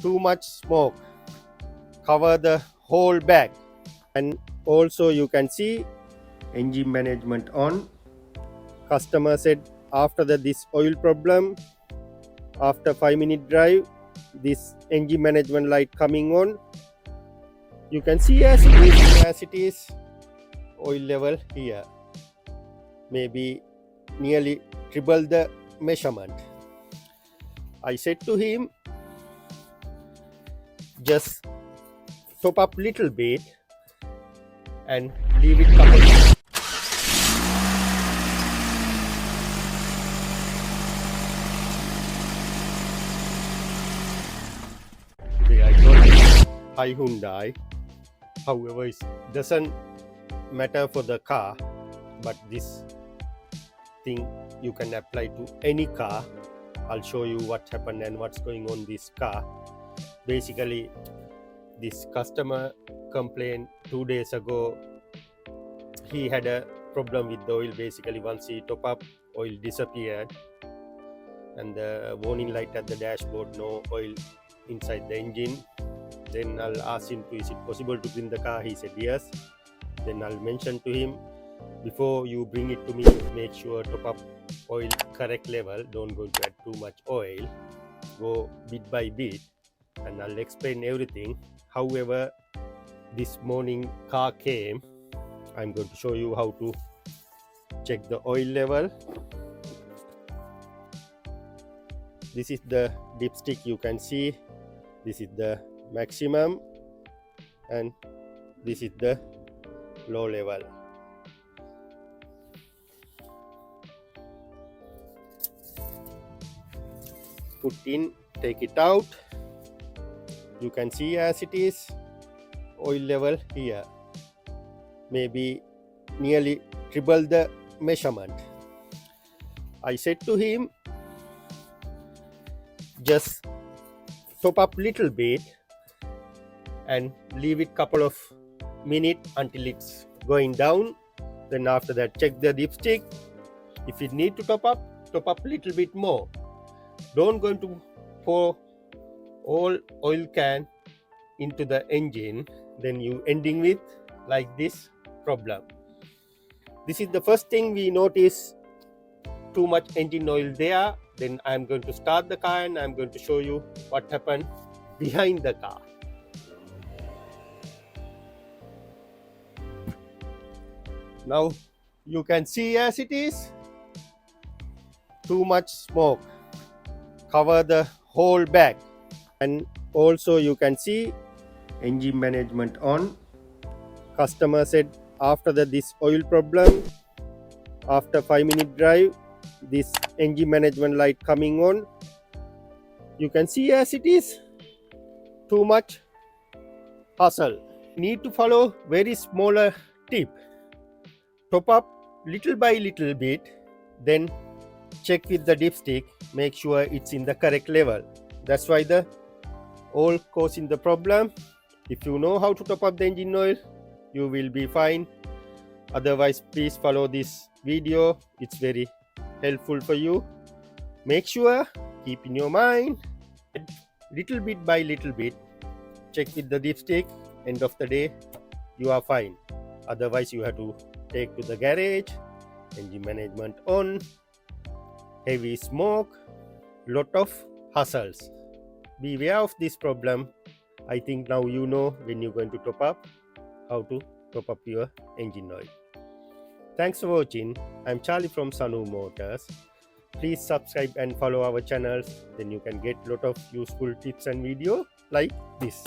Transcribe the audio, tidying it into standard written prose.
too much smoke cover the whole bag. And also you can see engine management on. Customer said after this oil problem, after 5-minute drive, this engine management light coming on. You can see as it is oil level here, maybe nearly triple the measurement. I said to him, just top up little bit and leave it couple. Today I got high Hyundai. However, it doesn't matter for the car, but this thing you can apply to any car. I'll show you what happened and what's going on this car. Basically, this customer complained 2 days ago. He had a problem with the oil. Basically, once he top up, oil disappeared, and the warning light at the dashboard, no oil inside the engine. Then I'll ask him, is it possible to bring the car? He said yes. Then I'll mention to him, before you bring it to me, make sure top up oil correct level. Don't go to add too much oil. Go bit by bit, and I'll explain everything. However, this morning car came. I'm going to show you how to check the oil level. This is the dipstick, you can see. This is the maximum, and this is the low level. Put in, take it out. You can see as it is oil level here, maybe nearly triple the measurement. I said to him, just top up little bit and leave it couple of minutes until it's going down. Then after that, check the dipstick. If you need to top up little bit more. Don't go to pour all oil can into the engine, then you ending with like this problem. This is the first thing we notice, too much engine oil there. Then I'm going to start the car and I'm going to show you what happened behind the car. Now you can see as it is, too much smoke cover the whole bag. And also you can see engine management on. Customer said after this oil problem, after 5-minute drive, this engine management light coming on. You can see as it is too much hassle. Need to follow very smaller tip. Top up little by little bit, then check with the dipstick, make sure it's in the correct level. That's why the oil causing the problem. If you know how to top up the engine oil, you will be fine. Otherwise, please follow this video. It's very helpful for you. Make sure, keep in your mind, little bit by little bit, check with the dipstick. End of the day, you are fine. Otherwise, you have to take to the garage. Engine management on, heavy smoke, lot of hassles. Beware of this problem. I think now you know when you're going to top up, how to top up your engine oil. Thanks for watching. I'm Charlie from Sanu Motors. Please subscribe and follow our channels. Then you can get lot of useful tips and video like this.